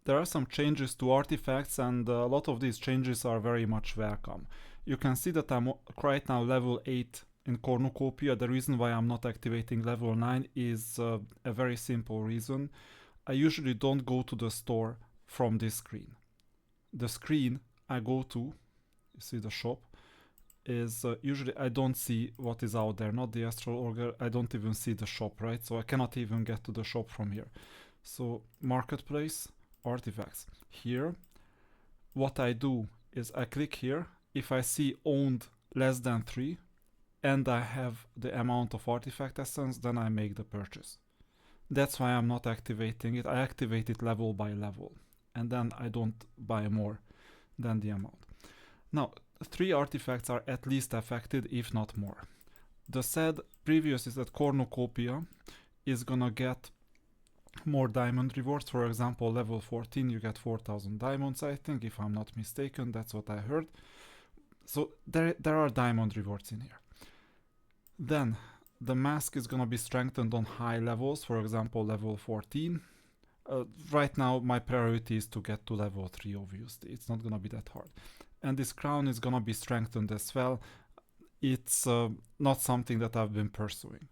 there are some changes to artifacts, and a lot of these changes are very much welcome. You can see that I'm right now level 8 in Cornucopia. The reason why I'm not activating level 9 is a very simple reason. I usually don't go to the store from this screen. The screen I go to, you see the shop, is usually I don't see what is out there, not the Astral Auger. I don't even see the shop, right? So I cannot even get to the shop from here. So marketplace, artifacts. Here, what I do is I click here. If I see owned less than 3 and I have the amount of artifact essence, then I make the purchase. That's why I'm not activating it. I activate it level by level, and then I don't buy more than the amount. Now, 3 artifacts are at least affected, if not more. The said previous is that Cornucopia is gonna get more diamond rewards. For example, level 14 you get 4000 diamonds, I think, if I'm not mistaken. That's what I heard. So there are diamond rewards in here. Then the mask is gonna be strengthened on high levels, for example level 14. Right now my priority is to get to level 3, obviously. It's not gonna be that hard. And this crown is gonna be strengthened as well. It's not something that I've been pursuing.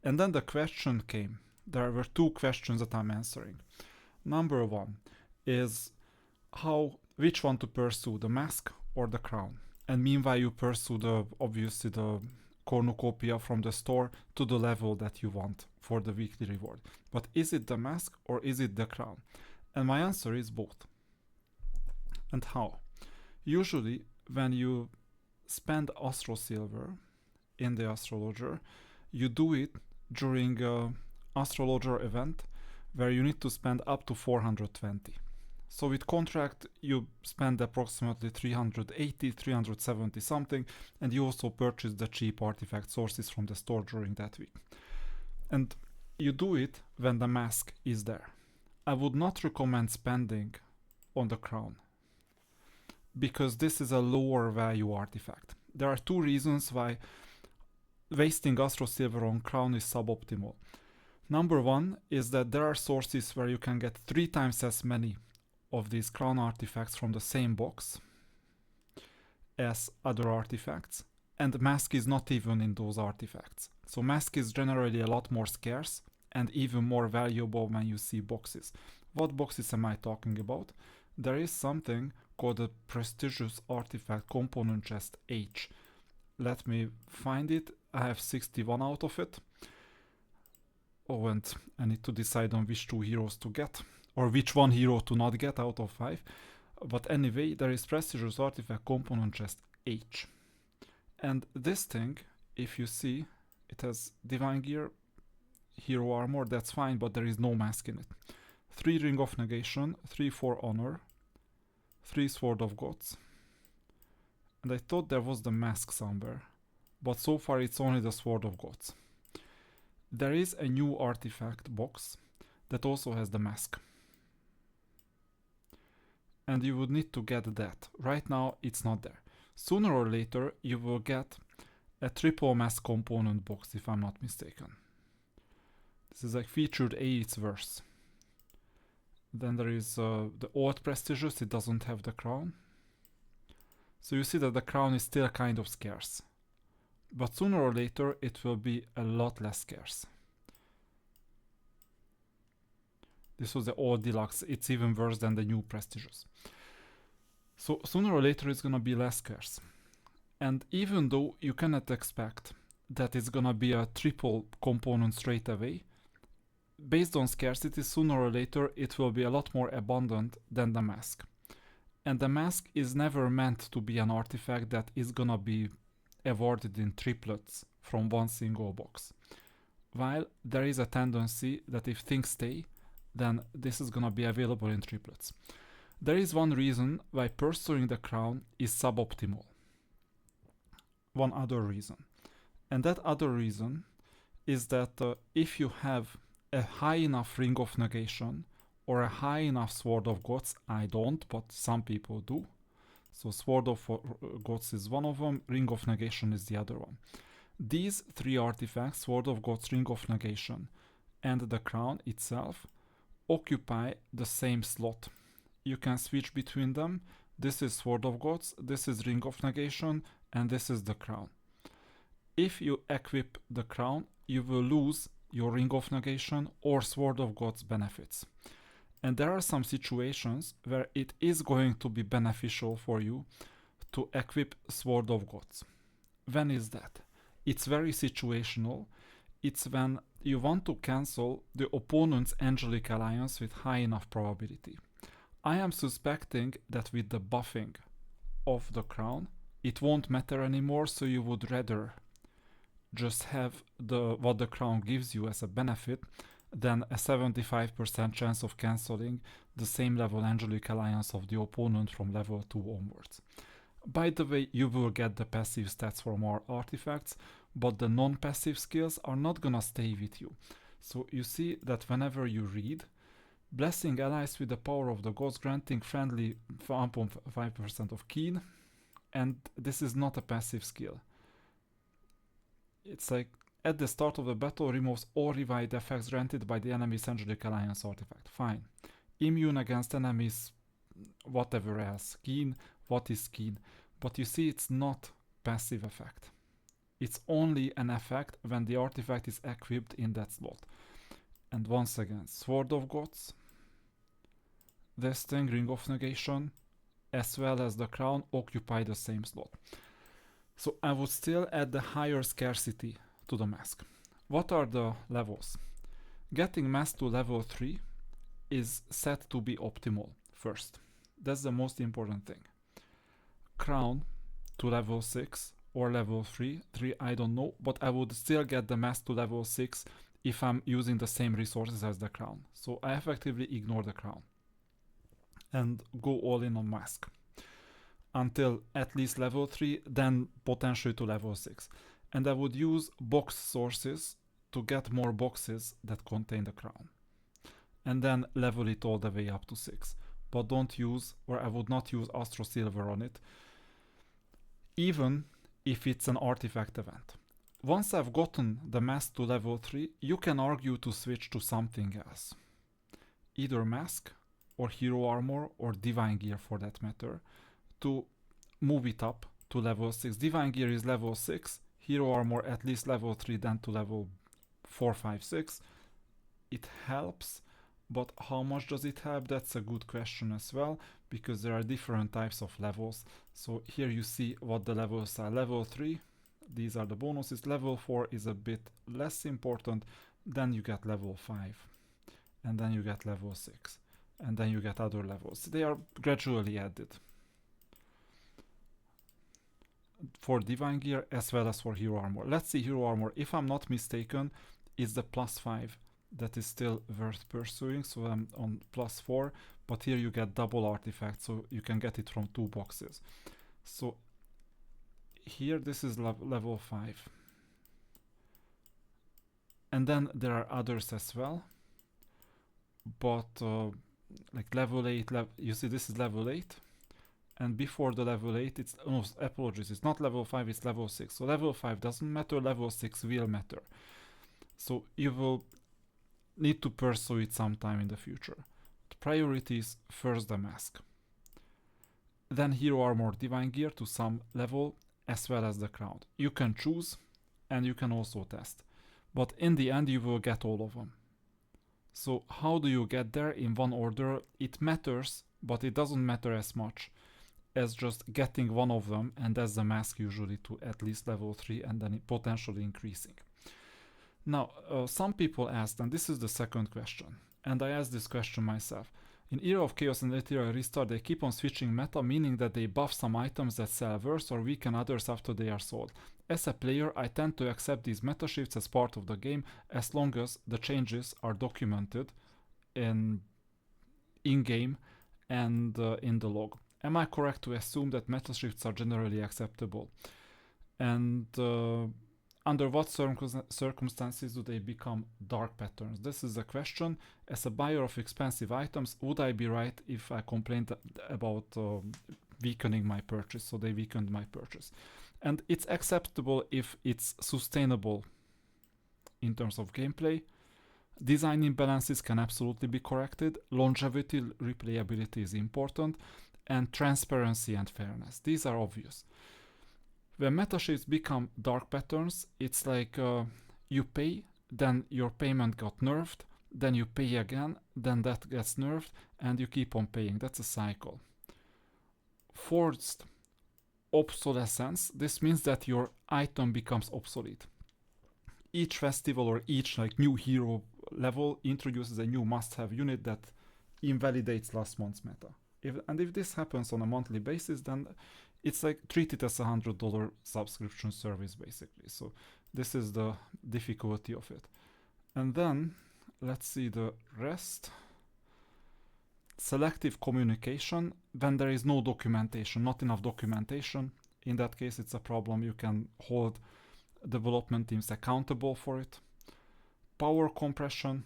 And then the question came. There were 2 questions that I'm answering. Number 1 is which one to pursue, the mask or the crown? And meanwhile you pursue obviously the Cornucopia from the store to the level that you want for the weekly reward. But is it the mask or is it the crown? And my answer is both. And how? Usually when you spend Astral Silver in the Astrologer, you do it during a Astrologer event where you need to spend up to 420. So with contract you spend approximately 380, 370 something, and you also purchase the cheap artifact sources from the store during that week. And you do it when the mask is there. I would not recommend spending on the crown, because this is a lower value artifact. There are 2 reasons why wasting Astral Silver on crown is suboptimal. Number 1 is that there are sources where you can get 3 times as many of these crown artifacts from the same box as other artifacts, and mask is not even in those artifacts. So mask is generally a lot more scarce and even more valuable when you see boxes. What boxes am I talking about? There is something called a prestigious artifact component chest H. Let me find it. I have 61 out of it. Oh, and I need to decide on which 2 heroes to get, or which 1 hero to not get out of 5. But anyway, there is prestigious artifact component chest H. And this thing, if you see, it has divine gear, hero armor, that's fine, but there is no mask in it. 3 ring of negation, 3 for honor, 3 sword of gods. And I thought there was the mask somewhere, but so far it's only the sword of gods. There is a new artifact box that also has the mask. And you would need to get that. Right now it's not there. Sooner or later you will get a triple mask component box, if I'm not mistaken. This is like featured A, it's worse. Then there is the old prestigious, it doesn't have the crown. So you see that the crown is still kind of scarce. But sooner or later it will be a lot less scarce. This was the old deluxe, it's even worse than the new prestigious. So sooner or later it's gonna be less scarce. And even though you cannot expect that it's gonna be a triple component straight away, based on scarcity, sooner or later it will be a lot more abundant than the mask. And the mask is never meant to be an artifact that is gonna be awarded in triplets from one single box. While there is a tendency that if things stay, then this is gonna be available in triplets. There is one reason why pursuing the crown is suboptimal. One other reason. And that other reason is that if you have a high enough ring of negation or a high enough sword of gods, I don't, but some people do. So sword of gods is one of them, ring of negation is the other one. These 3 artifacts, sword of gods, ring of negation, and the crown itself, occupy the same slot you can switch between them. This is Sword of Gods, this is Ring of Negation, and this is the Crown. If you equip the Crown, you will lose your Ring of Negation or Sword of Gods benefits. And there are some situations where it is going to be beneficial for you to equip Sword of Gods. When is that? It's very situational. It's when you want to cancel the opponent's Angelic Alliance with high enough probability. I am suspecting that with the buffing of the Crown, it won't matter anymore, so you would rather just have what the Crown gives you as a benefit than a 75% chance of cancelling the same level Angelic Alliance of the opponent from level 2 onwards. By the way, you will get the passive stats for more artifacts, but the non-passive skills are not gonna stay with you. So you see that whenever you read, blessing allies with the power of the gods, granting friendly 1.5% of keen, and this is not a passive skill. It's like, at the start of the battle, removes all revived effects granted by the enemy's Angelic Alliance artifact. Fine. Immune against enemies, whatever else. Keen, what is keen? But you see, it's not passive effect. It's only an effect when the artifact is equipped in that slot. And once again, Sword of Gods, this thing, Ring of Negation, as well as the Crown occupy the same slot. So I would still add the higher scarcity to the mask. What are the levels? Getting mask to level 3 is set to be optimal first. That's the most important thing. Crown to level 6 or level 3 I don't know, but I would still get the mask to level 6 if I'm using the same resources as the Crown. So I effectively ignore the Crown and go all in on mask until at least level 3, then potentially to level 6. And I would use box sources to get more boxes that contain the Crown. And then level it all the way up to 6. But don't use, or I would not use Astro Silver on it, even if it's an artifact event. Once I've gotten the mask to level 3, you can argue to switch to something else. Either mask, or hero armor, or divine gear for that matter, to move it up to level 6. Divine gear is level 6, hero armor at least level 3, then to level 4, 5, 6. It helps, but how much does it help? That's a good question as well, because there are different types of levels. So here you see what the levels are. Level 3, these are the bonuses. Level 4 is a bit less important. Then you get level 5, and then you get level 6, and then you get other levels. They are gradually added for divine gear as well as for hero armor. Let's see hero armor. If I'm not mistaken, is the +5 that is still worth pursuing. So I'm on +4, but here you get double artifact, so you can get it from 2 boxes. So here this is level 5. And then there are others as well, but like level 8, you see this is level 8. And before the level 8, it's, no, apologies, it's not level 5, it's level 6. So level 5 doesn't matter, level 6 will matter. So you will need to pursue it sometime in the future. The priority is first the mask. Then hero armor, divine gear to some level, as well as the Crown. You can choose, and you can also test. But in the end, you will get all of them. So how do you get there in one order? It matters, but it doesn't matter as much as just getting one of them, and that's the mask usually to at least level 3, and then potentially increasing. Now, some people asked, and this is the second question, and I asked this question myself. In Era of Chaos and Ethereal Restart, they keep on switching meta, meaning that they buff some items that sell worse or weaken others after they are sold. As a player, I tend to accept these meta shifts as part of the game, as long as the changes are documented in-game and in the log. Am I correct to assume that meta shifts are generally acceptable? And under what circumstances do they become dark patterns? This is a question. As a buyer of expensive items, would I be right if I complained about weakening my purchase? So they weakened my purchase. And it's acceptable if it's sustainable in terms of gameplay. Design imbalances can absolutely be corrected. Longevity, replayability is important, and transparency and fairness. These are obvious. When metashades become dark patterns, it's like you pay, then your payment got nerfed, then you pay again, then that gets nerfed, and you keep on paying. That's a cycle. Forced obsolescence, this means that your item becomes obsolete. Each festival or each like new hero level introduces a new must-have unit that invalidates last month's meta. If this happens on a monthly basis, then it's like treat it as $100 subscription service basically. So this is the difficulty of it. And then let's see the rest. Selective communication, when there is no documentation, not enough documentation. In that case, it's a problem. You can hold development teams accountable for it. Power compression,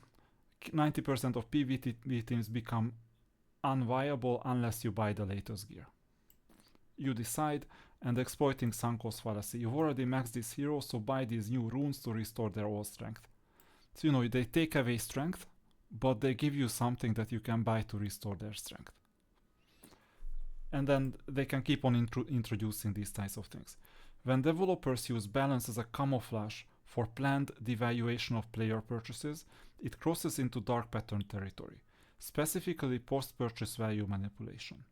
90% of PvP teams become unviable unless you buy the latest gear. You decide, and exploiting sunk cost fallacy. You've already maxed these heroes, so buy these new runes to restore their old strength. So they take away strength, but they give you something that you can buy to restore their strength. And then they can keep on introducing these types of things. When developers use balance as a camouflage for planned devaluation of player purchases, it crosses into dark pattern territory, specifically post-purchase value manipulation.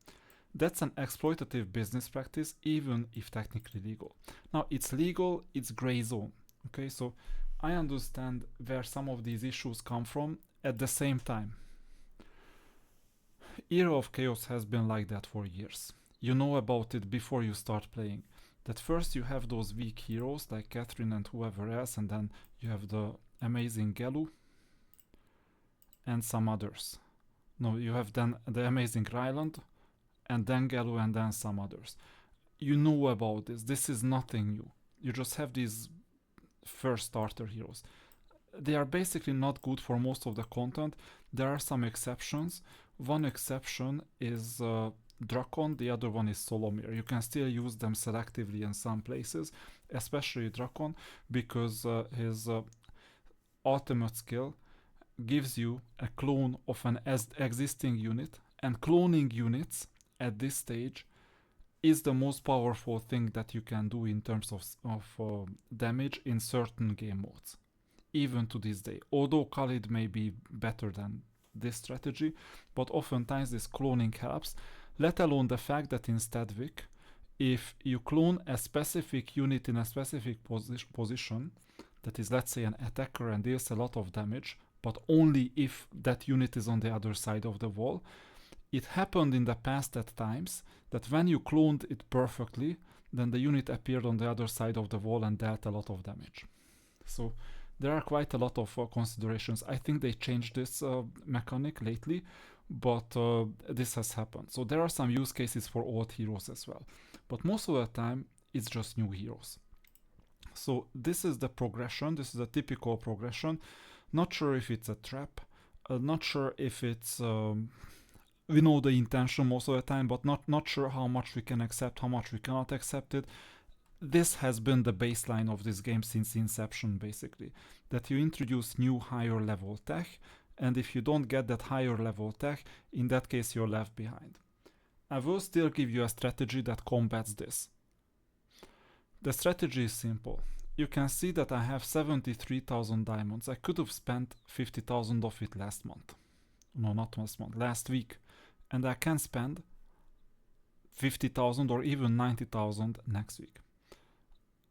That's an exploitative business practice, even if technically legal. Now, it's legal, it's gray zone. Okay, so I understand where some of these issues come from. At the same time, Era of Chaos has been like that for years. You know about it before you start playing. That first you have those weak heroes like Catherine and whoever else, and then you have the amazing Gelu and some others. No, you have then the amazing Ryland, and then Gelu, and then some others. You know about this. This is nothing new. You just have these first starter heroes. They are basically not good for most of the content. There are some exceptions. One exception is Drakon, the other one is Solomir. You can still use them selectively in some places, especially Drakon, because his ultimate skill gives you a clone of an existing unit, and cloning units at this stage is the most powerful thing that you can do in terms of damage in certain game modes, even to this day. Although Khalid may be better than this strategy, but oftentimes this cloning helps, let alone the fact that in Stadvik, if you clone a specific unit in a specific position, that is, let's say, an attacker and deals a lot of damage, but only if that unit is on the other side of the wall, it happened in the past at times that when you cloned it perfectly, then the unit appeared on the other side of the wall and dealt a lot of damage. So there are quite a lot of considerations. I think they changed this mechanic lately, but this has happened. So there are some use cases for old heroes as well. But most of the time, it's just new heroes. So this is the progression. This is a typical progression. Not sure if it's a trap. Not sure if it's... we know the intention most of the time, but not sure how much we can accept, how much we cannot accept it. This has been the baseline of this game since inception, basically. That you introduce new higher level tech, and if you don't get that higher level tech, in that case you're left behind. I will still give you a strategy that combats this. The strategy is simple. You can see that I have 73,000 diamonds. I could have spent 50,000 of it last month. No, not last month, last week. And I can spend 50,000 or even 90,000 next week.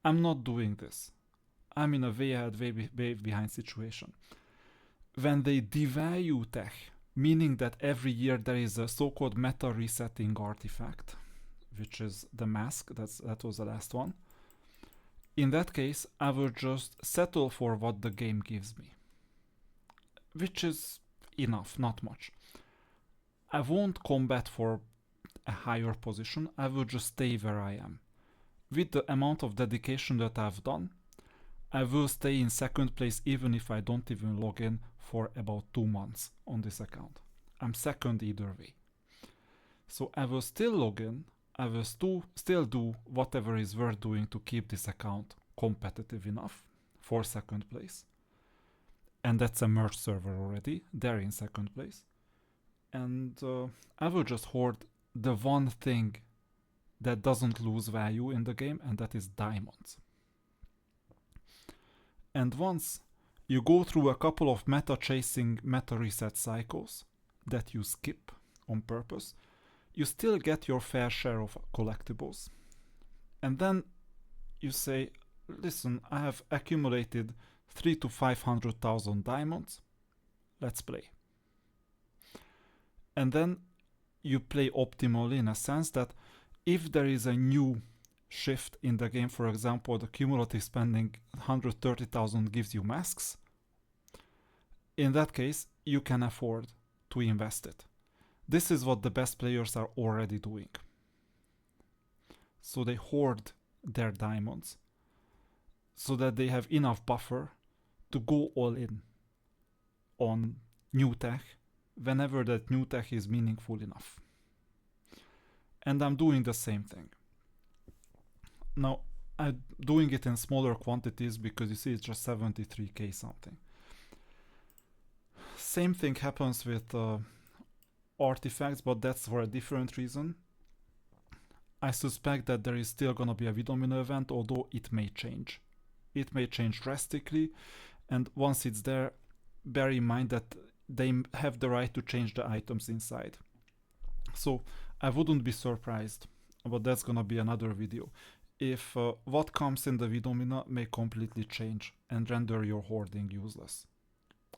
I'm not doing this. I'm in a way ahead, way behind situation. When they devalue tech, meaning that every year there is a so-called meta resetting artifact, which is the mask, that was the last one. In that case, I will just settle for what the game gives me, which is enough, not much. I won't combat for a higher position, I will just stay where I am. With the amount of dedication that I've done, I will stay in second place even if I don't even log in for about 2 months on this account. I'm second either way. So I will still log in, I will still do whatever is worth doing to keep this account competitive enough for second place. and that's a merge server already. They're in second place. And I will just hoard the one thing that doesn't lose value in the game, and that is diamonds. And once you go through a couple of meta chasing, meta reset cycles that you skip on purpose, you still get your fair share of collectibles. And then you say, listen, I have accumulated 3 to 500,000 diamonds, let's play. And then you play optimally in a sense that if there is a new shift in the game, for example, the cumulative spending 130,000 gives you masks, in that case, you can afford to invest it. This is what the best players are already doing. So they hoard their diamonds so that they have enough buffer to go all in on new tech whenever that new tech is meaningful enough. And I'm doing the same thing. Now, I'm doing it in smaller quantities because you see it's just 73k something. Same thing happens with artifacts, but that's for a different reason. I suspect that there is still gonna be a Vidomino event, although it may change. It may change drastically, and once it's there, bear in mind that they have the right to change the items inside. So I wouldn't be surprised, but that's gonna be another video, if what comes in the Vidomina may completely change and render your hoarding useless.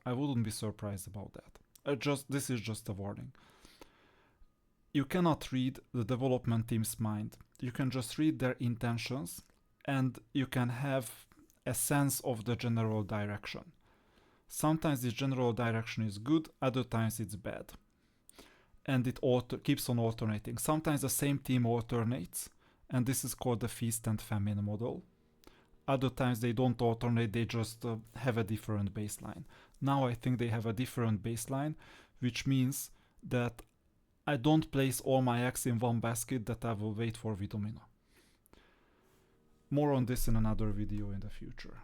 I wouldn't be surprised about that. This is just a warning. You cannot read the development team's mind. You can just read their intentions, and you can have a sense of the general direction. Sometimes this general direction is good, other times it's bad. And it keeps on alternating. Sometimes the same team alternates, and this is called the feast and famine model. Other times they don't alternate, they just have a different baseline. Now I think they have a different baseline, which means that I don't place all my eggs in one basket, that I will wait for Vidomino. More on this in another video in the future.